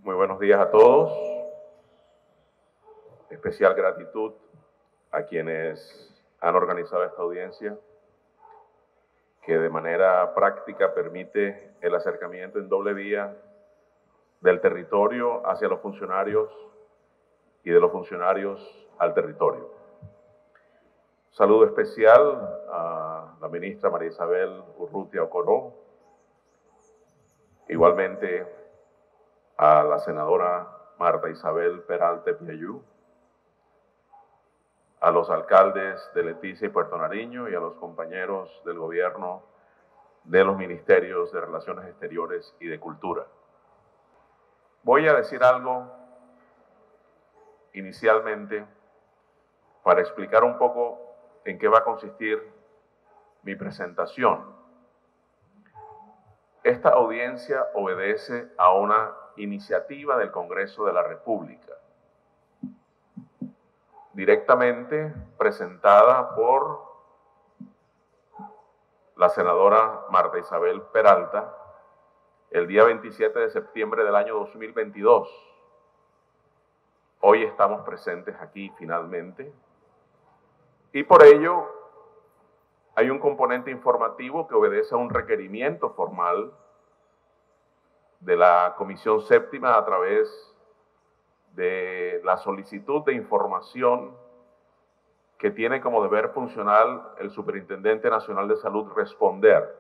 Muy buenos días a todos. Especial gratitud a quienes han organizado esta audiencia, que de manera práctica permite el acercamiento en doble vía del territorio hacia los funcionarios y de los funcionarios al territorio. Saludo especial a la ministra María Isabel Urrutia Ocoró, igualmente a la senadora Marta Isabel Peralta Piayú, a los alcaldes de Leticia y Puerto Nariño y a los compañeros del gobierno de los ministerios de Relaciones Exteriores y de Cultura. Voy a decir algo inicialmente para explicar un poco en qué va a consistir mi presentación. Esta audiencia obedece a una iniciativa del Congreso de la República, directamente presentada por la senadora Marta Isabel Peralta el día 27 de septiembre del año 2022. Hoy estamos presentes aquí finalmente y por ello hay un componente informativo que obedece a un requerimiento formal de la Comisión Séptima a través de la solicitud de información que tiene como deber funcional el Superintendente Nacional de Salud responder.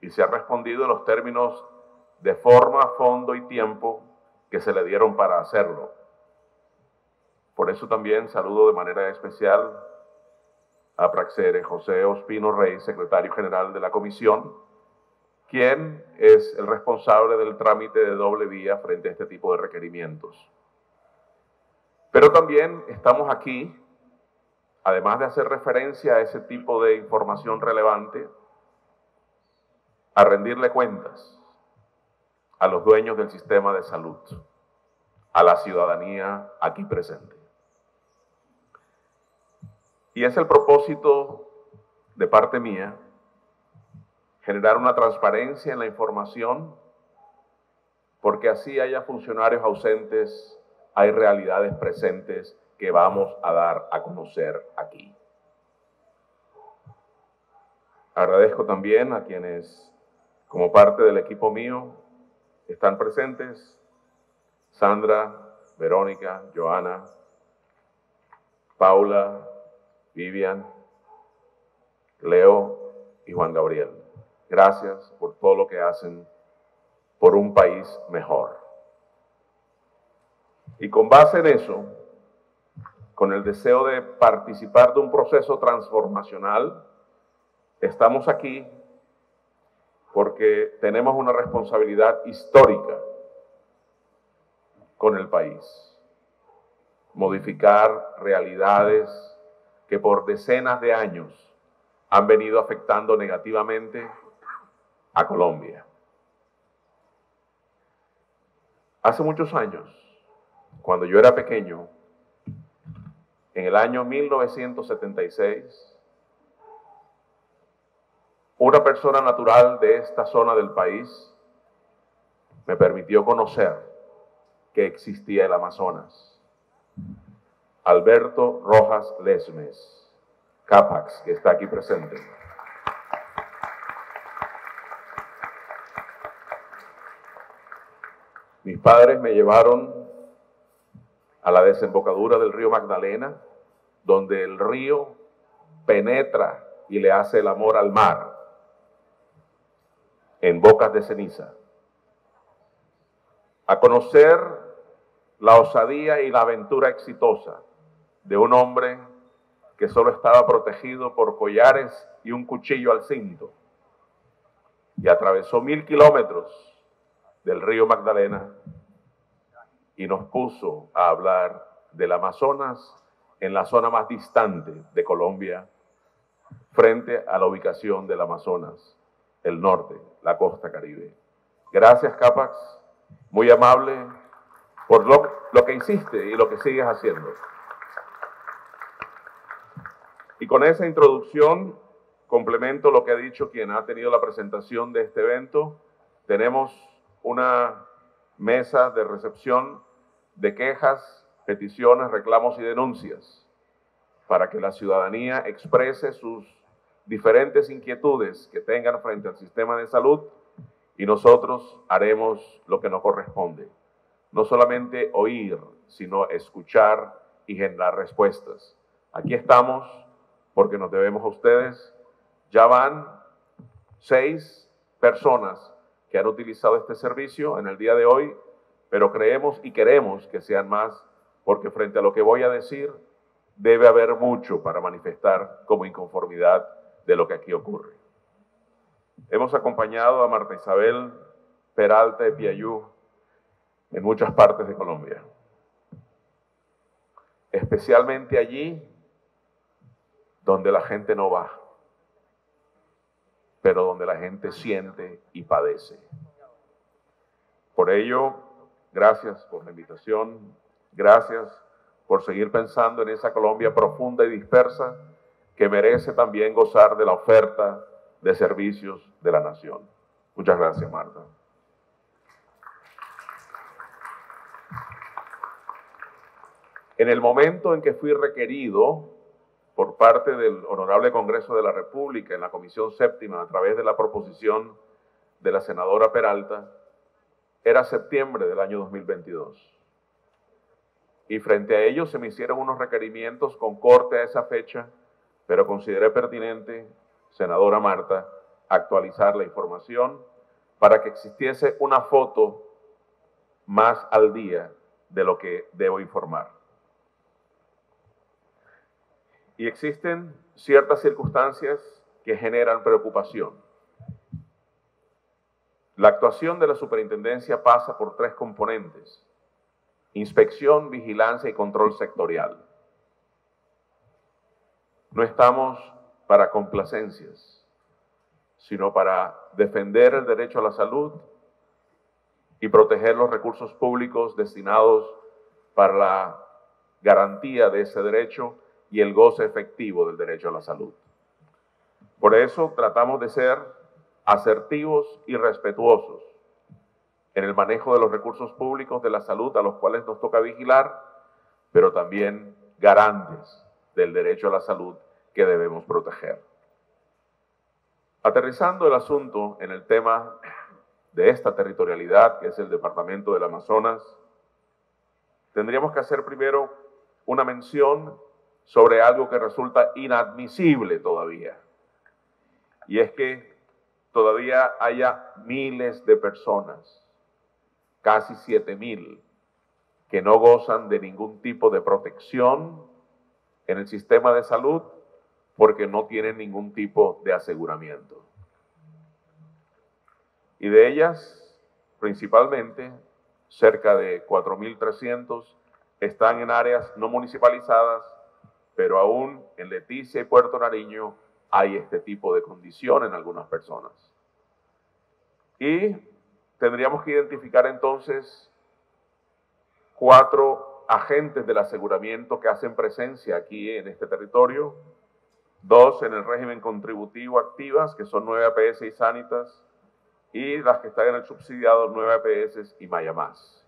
Y se ha respondido en los términos de forma, fondo y tiempo que se le dieron para hacerlo. Por eso también saludo de manera especial a Praxere José Ospino Rey, secretario general de la Comisión, quien es el responsable del trámite de doble vía frente a este tipo de requerimientos. Pero también estamos aquí, además de hacer referencia a ese tipo de información relevante, a rendirle cuentas a los dueños del sistema de salud, a la ciudadanía aquí presente. Y es el propósito de parte mía generar una transparencia en la información, porque así haya funcionarios ausentes, hay realidades presentes que vamos a dar a conocer aquí. Agradezco también a quienes, como parte del equipo mío, están presentes: Sandra, Verónica, Joana, Paula, Vivian, Leo y Juan Gabriel. Gracias por todo lo que hacen por un país mejor. Y con base en eso, con el deseo de participar de un proceso transformacional, estamos aquí porque tenemos una responsabilidad histórica con el país. Modificar realidades que por decenas de años han venido afectando negativamente a Colombia. Hace muchos años, cuando yo era pequeño, en el año 1976, una persona natural de esta zona del país me permitió conocer que existía el Amazonas. Alberto Rojas Lesmes, Capax, que está aquí presente. Mis padres me llevaron a la desembocadura del río Magdalena, donde el río penetra y le hace el amor al mar, en Bocas de Ceniza, a conocer la osadía y la aventura exitosa de un hombre que solo estaba protegido por collares y un cuchillo al cinto, y atravesó 1000 kilómetros del río Magdalena y nos puso a hablar del Amazonas en la zona más distante de Colombia, frente a la ubicación del Amazonas, el norte, la costa Caribe. Gracias, Capax, muy amable por lo que hiciste y lo que sigues haciendo. Y con esa introducción complemento lo que ha dicho quien ha tenido la presentación de este evento. Tenemos una mesa de recepción de quejas, peticiones, reclamos y denuncias, para que la ciudadanía exprese sus diferentes inquietudes que tengan frente al sistema de salud y nosotros haremos lo que nos corresponde. No solamente oír, sino escuchar y generar respuestas. Aquí estamos porque nos debemos a ustedes. Ya van 6 personas que han utilizado este servicio en el día de hoy, pero creemos y queremos que sean más, porque frente a lo que voy a decir, debe haber mucho para manifestar como inconformidad de lo que aquí ocurre. Hemos acompañado a Marta Isabel Peralta de Piayú en muchas partes de Colombia, especialmente allí donde la gente no va, pero donde la gente siente y padece. Por ello, gracias por la invitación, gracias por seguir pensando en esa Colombia profunda y dispersa que merece también gozar de la oferta de servicios de la nación. Muchas gracias, Marta. En el momento en que fui requerido por parte del Honorable Congreso de la República en la Comisión Séptima a través de la proposición de la senadora Peralta, era septiembre del año 2022. Y frente a ello se me hicieron unos requerimientos con corte a esa fecha, pero consideré pertinente, senadora Marta, actualizar la información para que existiese una foto más al día de lo que debo informar. Y existen ciertas circunstancias que generan preocupación. La actuación de la superintendencia pasa por 3 componentes: inspección, vigilancia y control sectorial. No estamos para complacencias, sino para defender el derecho a la salud y proteger los recursos públicos destinados para la garantía de ese derecho y el goce efectivo del derecho a la salud. Por eso tratamos de ser asertivos y respetuosos en el manejo de los recursos públicos de la salud a los cuales nos toca vigilar, pero también garantes del derecho a la salud que debemos proteger. Aterrizando el asunto en el tema de esta territorialidad, que es el Departamento del Amazonas, tendríamos que hacer primero una mención sobre algo que resulta inadmisible todavía, y es que todavía haya miles de personas, casi 7,000, que no gozan de ningún tipo de protección en el sistema de salud porque no tienen ningún tipo de aseguramiento. Y de ellas, principalmente, cerca de 4,300 están en áreas no municipalizadas, pero aún en Leticia y Puerto Nariño hay este tipo de condición en algunas personas. Y tendríamos que identificar entonces 4 agentes del aseguramiento que hacen presencia aquí en este territorio, 2 en el régimen contributivo activas, que son 9 APS y Sanitas, y las que están en el subsidiado 9 APS y Mayamás.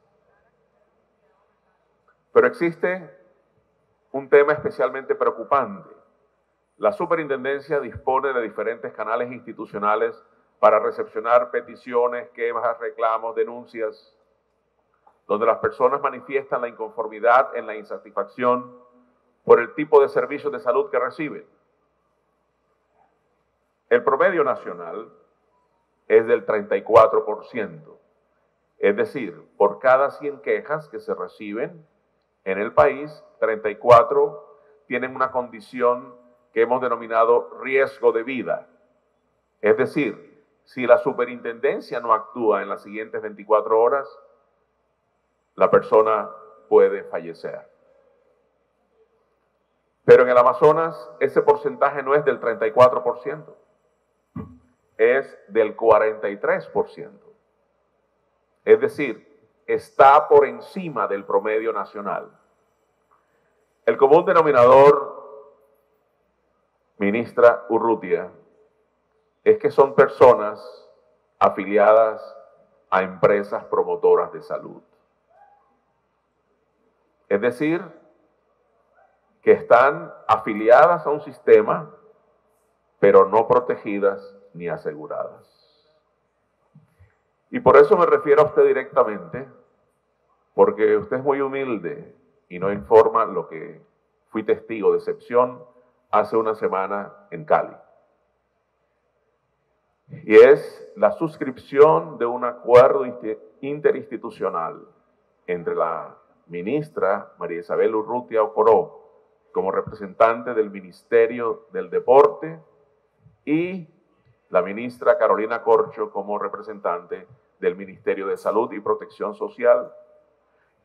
Pero existe un tema especialmente preocupante. La superintendencia dispone de diferentes canales institucionales para recepcionar peticiones, quejas, reclamos, denuncias, donde las personas manifiestan la inconformidad en la insatisfacción por el tipo de servicios de salud que reciben. El promedio nacional es del 34%, es decir, por cada 100 quejas que se reciben en el país, 34 tienen una condición que hemos denominado riesgo de vida. Es decir, si la superintendencia no actúa en las siguientes 24 horas, la persona puede fallecer. Pero en el Amazonas ese porcentaje no es del 34%, es del 43%. Es decir, está por encima del promedio nacional. El común denominador, ministra Urrutia, es que son personas afiliadas a empresas promotoras de salud. Es decir, que están afiliadas a un sistema, pero no protegidas ni aseguradas. Y por eso me refiero a usted directamente, porque usted es muy humilde y no informa lo que fui testigo de excepción hace una semana en Cali. Y es la suscripción de un acuerdo interinstitucional entre la ministra María Isabel Urrutia Ocoró como representante del Ministerio del Deporte y la ministra Carolina Corcho como representante del Ministerio de Salud y Protección Social,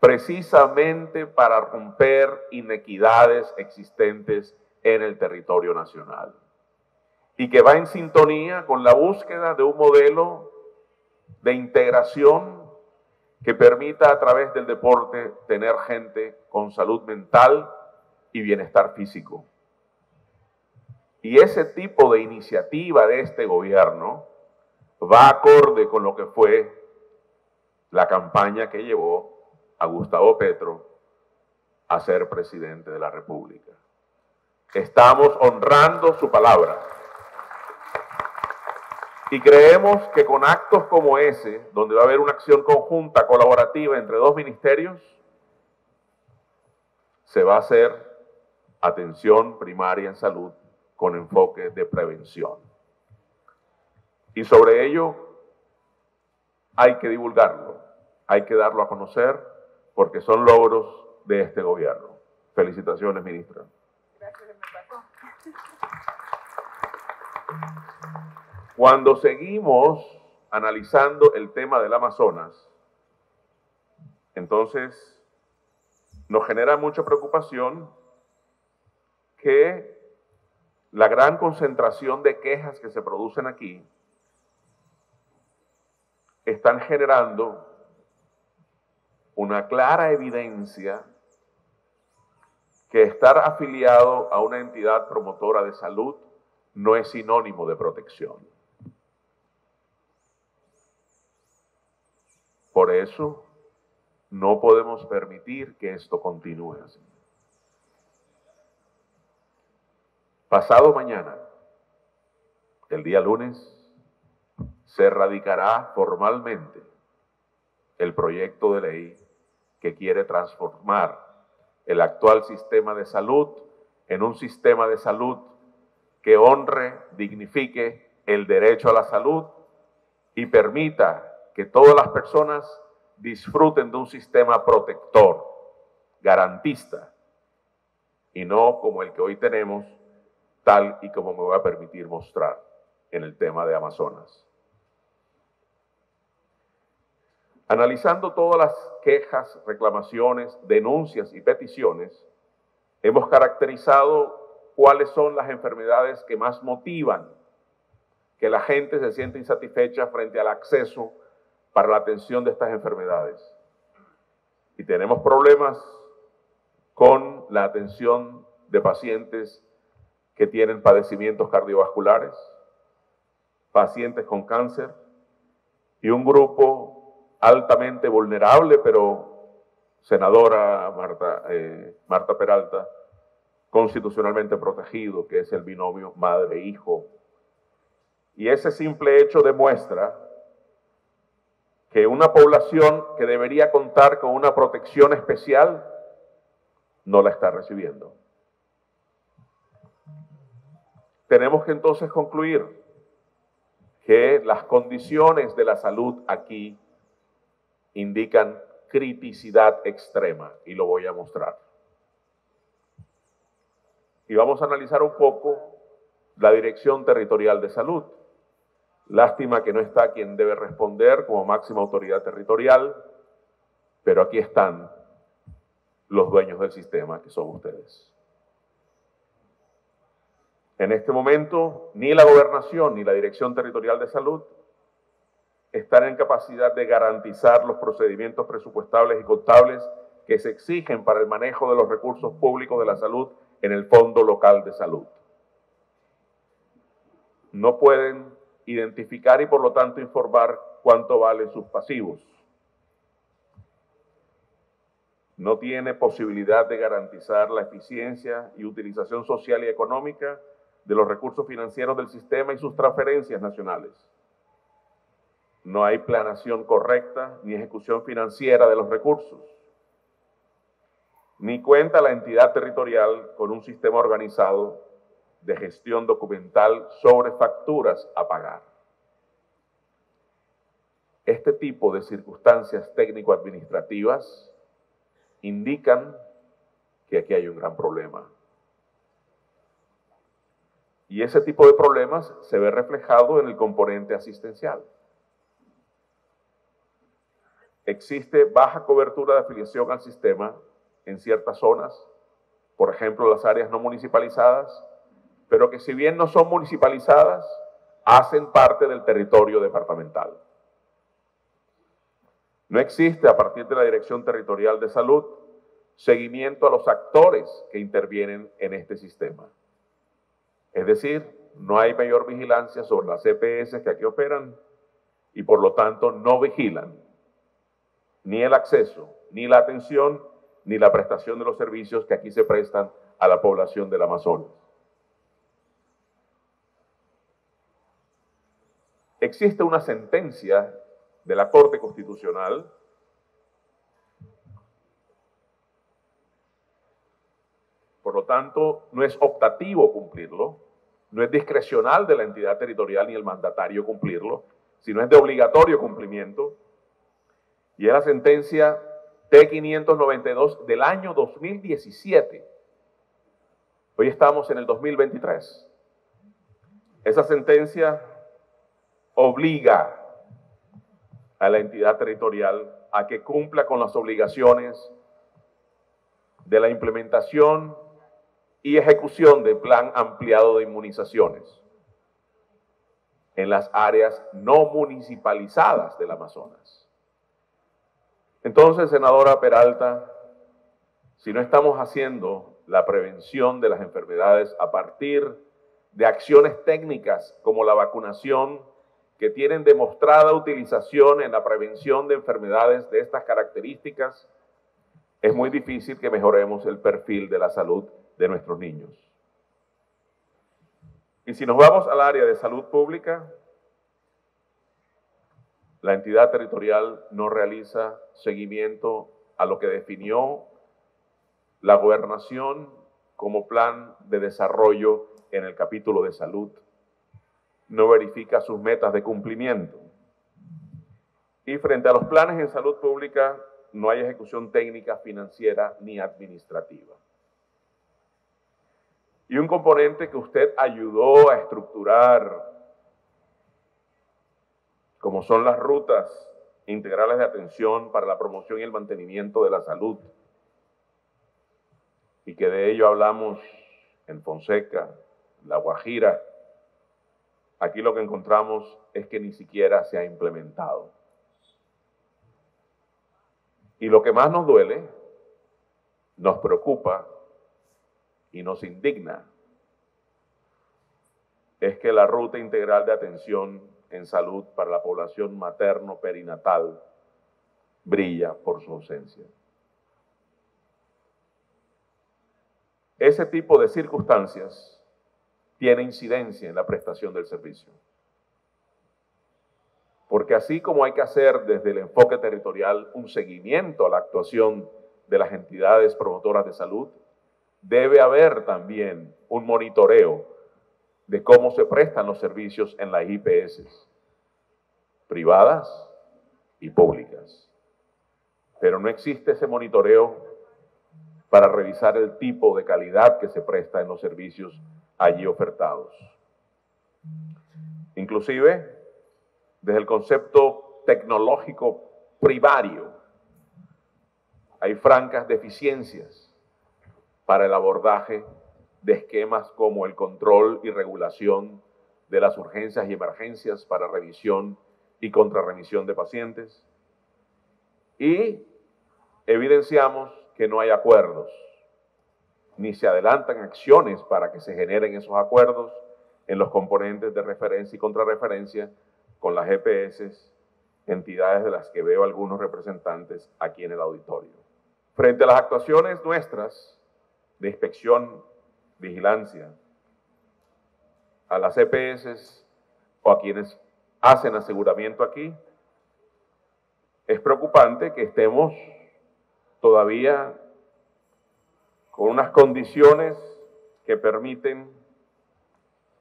precisamente para romper inequidades existentes en el territorio nacional y que va en sintonía con la búsqueda de un modelo de integración que permita a través del deporte tener gente con salud mental y bienestar físico. Y ese tipo de iniciativa de este gobierno va acorde con lo que fue la campaña que llevó a Gustavo Petro a ser presidente de la República. Estamos honrando su palabra. Y creemos que con actos como ese, donde va a haber una acción conjunta, colaborativa entre dos ministerios, se va a hacer atención primaria en salud con enfoque de prevención. Y sobre ello hay que divulgarlo, hay que darlo a conocer, porque son logros de este gobierno. Felicitaciones, ministra. Gracias, me pasó. Cuando seguimos analizando el tema del Amazonas, entonces nos genera mucha preocupación que la gran concentración de quejas que se producen aquí están generando una clara evidencia que estar afiliado a una entidad promotora de salud no es sinónimo de protección. Por eso, no podemos permitir que esto continúe así. Pasado mañana, el día lunes, se radicará formalmente el proyecto de ley que quiere transformar el actual sistema de salud en un sistema de salud que honre, dignifique el derecho a la salud y permita que todas las personas disfruten de un sistema protector, garantista, y no como el que hoy tenemos, tal y como me voy a permitir mostrar en el tema de Amazonas. Analizando todas las quejas, reclamaciones, denuncias y peticiones, hemos caracterizado cuáles son las enfermedades que más motivan que la gente se siente insatisfecha frente al acceso para la atención de estas enfermedades. Y tenemos problemas con la atención de pacientes que tienen padecimientos cardiovasculares, pacientes con cáncer y un grupo altamente vulnerable, pero senadora Marta Peralta, constitucionalmente protegido, que es el binomio madre-hijo. Y ese simple hecho demuestra que una población que debería contar con una protección especial no la está recibiendo. Tenemos que entonces concluir que las condiciones de la salud aquí indican criticidad extrema, y lo voy a mostrar. Y vamos a analizar un poco la Dirección Territorial de Salud. Lástima que no está quien debe responder como máxima autoridad territorial, pero aquí están los dueños del sistema, que son ustedes. En este momento, ni la Gobernación ni la Dirección Territorial de Salud están en capacidad de garantizar los procedimientos presupuestables y contables que se exigen para el manejo de los recursos públicos de la salud en el Fondo Local de Salud. No pueden identificar y por lo tanto informar cuánto valen sus pasivos. No tiene posibilidad de garantizar la eficiencia y utilización social y económica de los recursos financieros del sistema y sus transferencias nacionales. No hay planeación correcta ni ejecución financiera de los recursos. Ni cuenta la entidad territorial con un sistema organizado de gestión documental sobre facturas a pagar. Este tipo de circunstancias técnico-administrativas indican que aquí hay un gran problema. Y ese tipo de problemas se ve reflejado en el componente asistencial. Existe baja cobertura de afiliación al sistema en ciertas zonas, por ejemplo las áreas no municipalizadas, pero que si bien no son municipalizadas, hacen parte del territorio departamental. No existe, a partir de la Dirección Territorial de Salud, seguimiento a los actores que intervienen en este sistema. Es decir, no hay mayor vigilancia sobre las EPS que aquí operan y por lo tanto no vigilan ni el acceso, ni la atención, ni la prestación de los servicios que aquí se prestan a la población del Amazonas. Existe una sentencia de la Corte Constitucional por lo tanto, no es optativo cumplirlo, no es discrecional de la entidad territorial ni el mandatario cumplirlo, sino es de obligatorio cumplimiento. Y es la sentencia T592 del año 2017. Hoy estamos en el 2023. Esa sentencia obliga a la entidad territorial a que cumpla con las obligaciones de la implementación y ejecución del plan ampliado de inmunizaciones en las áreas no municipalizadas del Amazonas. Entonces, senadora Peralta, si no estamos haciendo la prevención de las enfermedades a partir de acciones técnicas como la vacunación, que tienen demostrada utilización en la prevención de enfermedades de estas características, es muy difícil que mejoremos el perfil de la salud de nuestros niños. Y si nos vamos al área de salud pública, la entidad territorial no realiza seguimiento a lo que definió la gobernación como plan de desarrollo en el capítulo de salud. No verifica sus metas de cumplimiento. Y frente a los planes en salud pública, no hay ejecución técnica, financiera ni administrativa. Y un componente que usted ayudó a estructurar, como son las rutas integrales de atención para la promoción y el mantenimiento de la salud, y que de ello hablamos en Fonseca, en La Guajira. Aquí lo que encontramos es que ni siquiera se ha implementado. Y lo que más nos duele, nos preocupa y nos indigna es que la ruta integral de atención en salud para la población materno-perinatal brilla por su ausencia. Ese tipo de circunstancias tiene incidencia en la prestación del servicio. Porque así como hay que hacer desde el enfoque territorial un seguimiento a la actuación de las entidades promotoras de salud, debe haber también un monitoreo de cómo se prestan los servicios en las IPS, privadas y públicas. Pero no existe ese monitoreo para revisar el tipo de calidad que se presta en los servicios allí ofertados. Inclusive, desde el concepto tecnológico primario, hay francas deficiencias para el abordaje de esquemas como el control y regulación de las urgencias y emergencias para revisión y contrarremisión de pacientes. Y evidenciamos que no hay acuerdos, ni se adelantan acciones para que se generen esos acuerdos en los componentes de referencia y contrarreferencia con las EPS entidades de las que veo algunos representantes aquí en el auditorio. Frente a las actuaciones nuestras de inspección, vigilancia, a las EPS o a quienes hacen aseguramiento aquí, es preocupante que estemos todavía con unas condiciones que permiten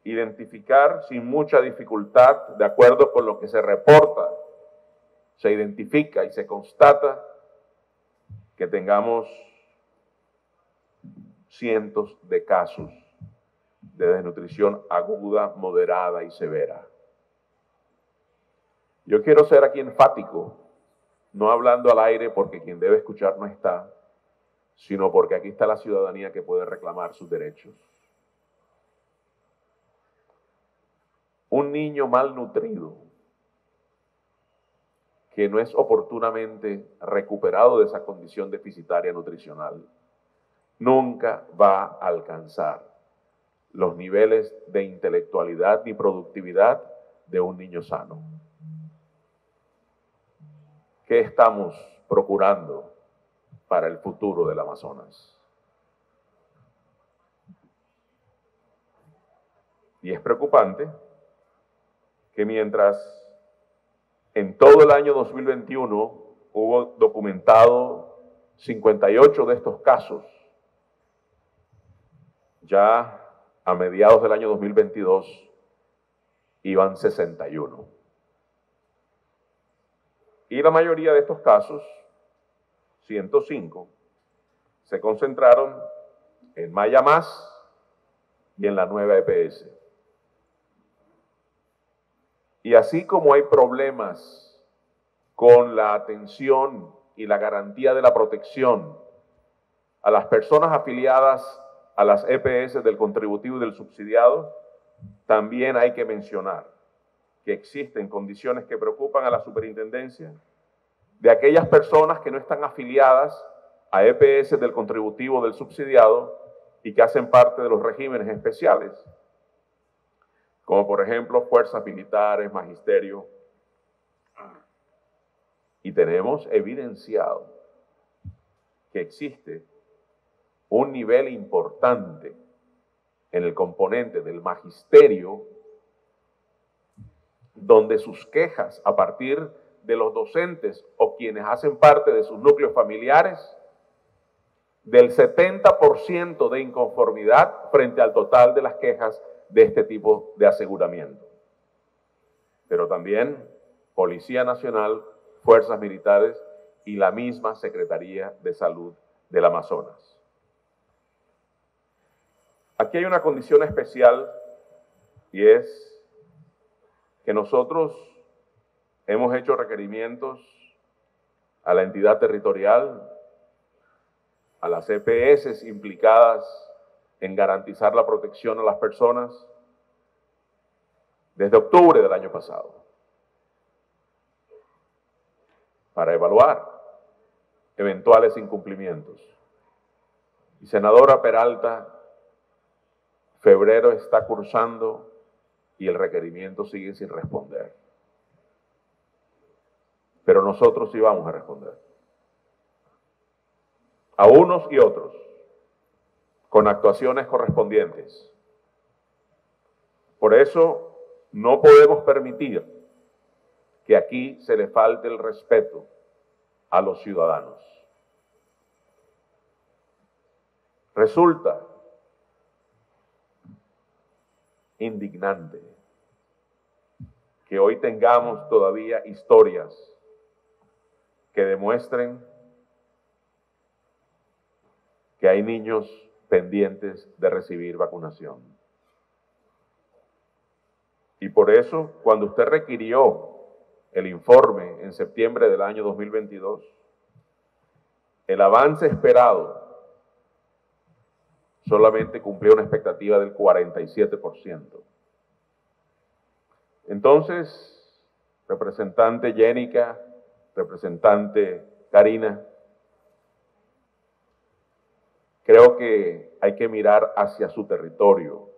identificar sin mucha dificultad, de acuerdo con lo que se reporta, se identifica y se constata que tengamos cientos de casos de desnutrición aguda, moderada y severa. Yo quiero ser aquí enfático, no hablando al aire porque quien debe escuchar no está, sino porque aquí está la ciudadanía que puede reclamar sus derechos. Un niño malnutrido que no es oportunamente recuperado de esa condición deficitaria nutricional nunca va a alcanzar los niveles de intelectualidad y productividad de un niño sano. ¿Qué estamos procurando para el futuro del Amazonas? Y es preocupante que mientras en todo el año 2021 hubo documentado 58 de estos casos, ya a mediados del año 2022 iban 61. Y la mayoría de estos casos, 105, se concentraron en Maya Más y en la nueva EPS. Y así como hay problemas con la atención y la garantía de la protección a las personas afiliadas a las EPS del contributivo y del subsidiado, también hay que mencionar que existen condiciones que preocupan a la superintendencia de aquellas personas que no están afiliadas a EPS del contributivo o del subsidiado y que hacen parte de los regímenes especiales, como por ejemplo fuerzas militares, magisterio. Y tenemos evidenciado que existe un nivel importante en el componente del magisterio, donde sus quejas a partir de los docentes o quienes hacen parte de sus núcleos familiares, del 70% de inconformidad frente al total de las quejas de este tipo de aseguramiento. Pero también Policía Nacional, Fuerzas Militares y la misma Secretaría de Salud del Amazonas. Aquí hay una condición especial y es que nosotros hemos hecho requerimientos a la entidad territorial, a las EPS implicadas en garantizar la protección a las personas desde octubre del año pasado, para evaluar eventuales incumplimientos. Y senadora Peralta, febrero está cursando y el requerimiento sigue sin responder. Pero nosotros sí vamos a responder. A unos y otros, con actuaciones correspondientes. Por eso no podemos permitir que aquí se le falte el respeto a los ciudadanos. Resulta indignante que hoy tengamos todavía historias que demuestren que hay niños pendientes de recibir vacunación. Y por eso, cuando usted requirió el informe en septiembre del año 2022, el avance esperado solamente cumplió una expectativa del 47%. Entonces, representante Yénica, representante Karina, creo que hay que mirar hacia su territorio,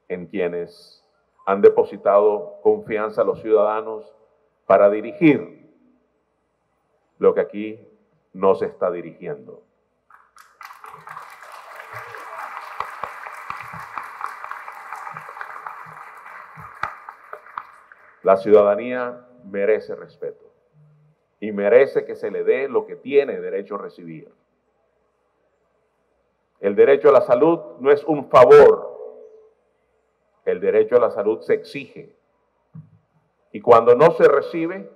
en quienes han depositado confianza a los ciudadanos para dirigir lo que aquí no se está dirigiendo. La ciudadanía merece respeto y merece que se le dé lo que tiene derecho a recibir. El derecho a la salud no es un favor, el derecho a la salud se exige. Y cuando no se recibe,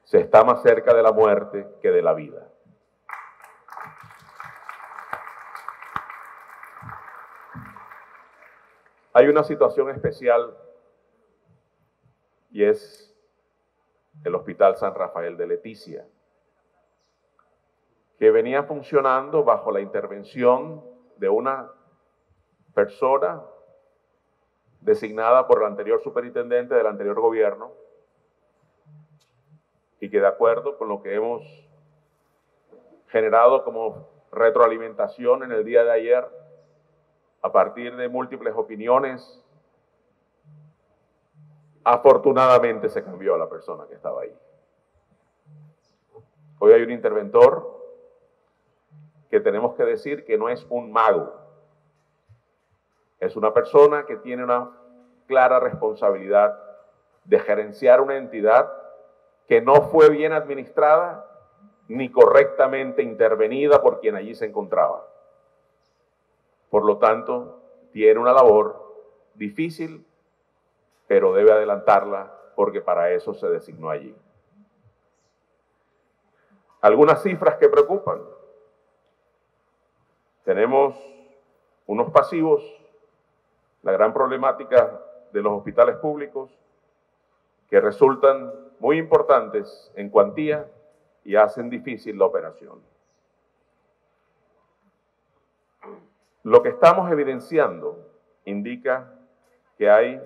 se está más cerca de la muerte que de la vida. Hay una situación especial y es el Hospital San Rafael de Leticia, que venía funcionando bajo la intervención de una persona designada por el anterior superintendente del anterior gobierno y que de acuerdo con lo que hemos generado como retroalimentación en el día de ayer, a partir de múltiples opiniones, afortunadamente se cambió a la persona que estaba ahí. Hoy hay un interventor que tenemos que decir que no es un mago. Es una persona que tiene una clara responsabilidad de gerenciar una entidad que no fue bien administrada ni correctamente intervenida por quien allí se encontraba. Por lo tanto, tiene una labor difícil, pero debe adelantarla porque para eso se designó allí. Algunas cifras que preocupan. Tenemos unos pasivos, la gran problemática de los hospitales públicos, que resultan muy importantes en cuantía y hacen difícil la operación. Lo que estamos evidenciando indica que hay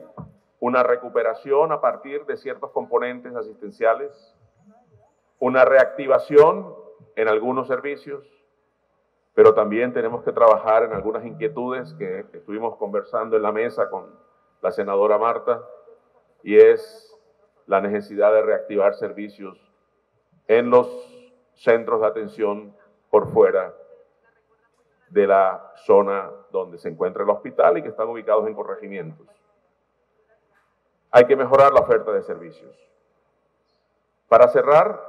una recuperación a partir de ciertos componentes asistenciales, una reactivación en algunos servicios, pero también tenemos que trabajar en algunas inquietudes que estuvimos conversando en la mesa con la senadora Marta, y es la necesidad de reactivar servicios en los centros de atención por fuera de la zona donde se encuentra el hospital y que están ubicados en corregimientos. Hay que mejorar la oferta de servicios. Para cerrar,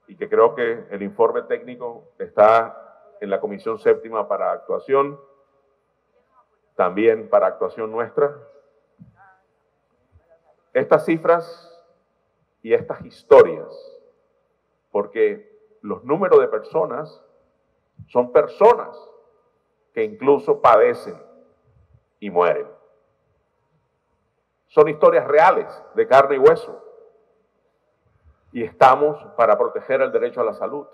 y que creo que el informe técnico está en la Comisión Séptima para actuación, también para actuación nuestra, estas cifras y estas historias, porque los números de personas son personas que incluso padecen y mueren. Son historias reales, de carne y hueso. Y estamos para proteger el derecho a la salud,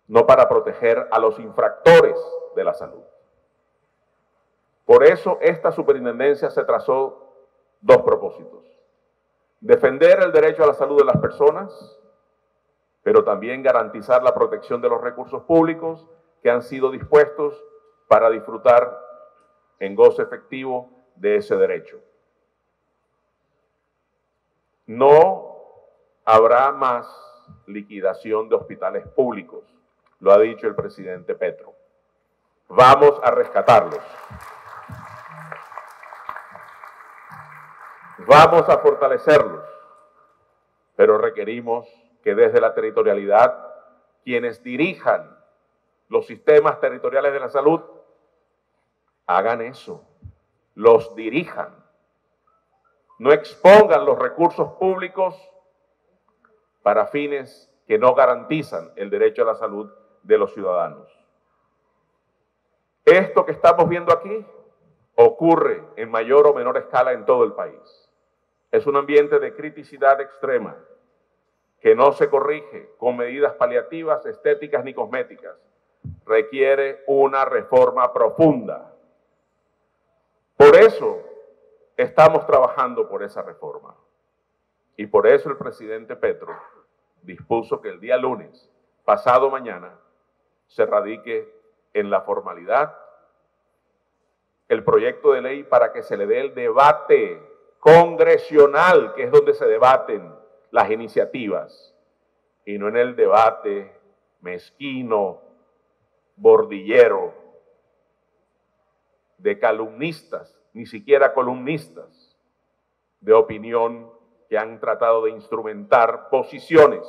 no para proteger a los infractores de la salud. Por eso esta superintendencia se trazó dos propósitos: defender el derecho a la salud de las personas, pero también garantizar la protección de los recursos públicos que han sido dispuestos para disfrutar en goce efectivo de ese derecho. No habrá más liquidación de hospitales públicos, lo ha dicho el presidente Petro. Vamos a rescatarlos. Vamos a fortalecerlos, pero requerimos que desde la territorialidad quienes dirijan los sistemas territoriales de la salud hagan eso, los dirijan, no expongan los recursos públicos para fines que no garantizan el derecho a la salud de los ciudadanos. Esto que estamos viendo aquí ocurre en mayor o menor escala en todo el país. Es un ambiente de criticidad extrema que no se corrige con medidas paliativas, estéticas ni cosméticas. Requiere una reforma profunda. Por eso estamos trabajando por esa reforma. Y por eso el presidente Petro dispuso que el día lunes, pasado mañana, se radique en la formalidad el proyecto de ley para que se le dé el debate congresional, que es donde se debaten las iniciativas, y no en el debate mezquino, bordillero, de calumnistas, ni siquiera columnistas, de opinión que han tratado de instrumentar posiciones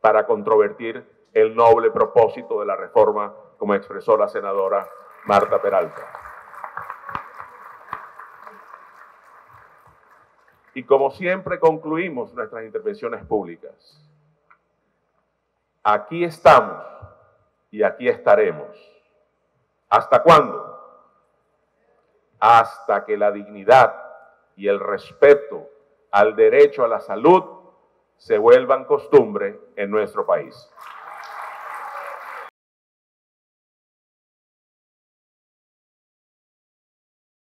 para controvertir el noble propósito de la reforma, como expresó la senadora Marta Peralta. Y como siempre concluimos nuestras intervenciones públicas, aquí estamos y aquí estaremos. ¿Hasta cuándo? Hasta que la dignidad y el respeto al derecho a la salud se vuelvan costumbre en nuestro país.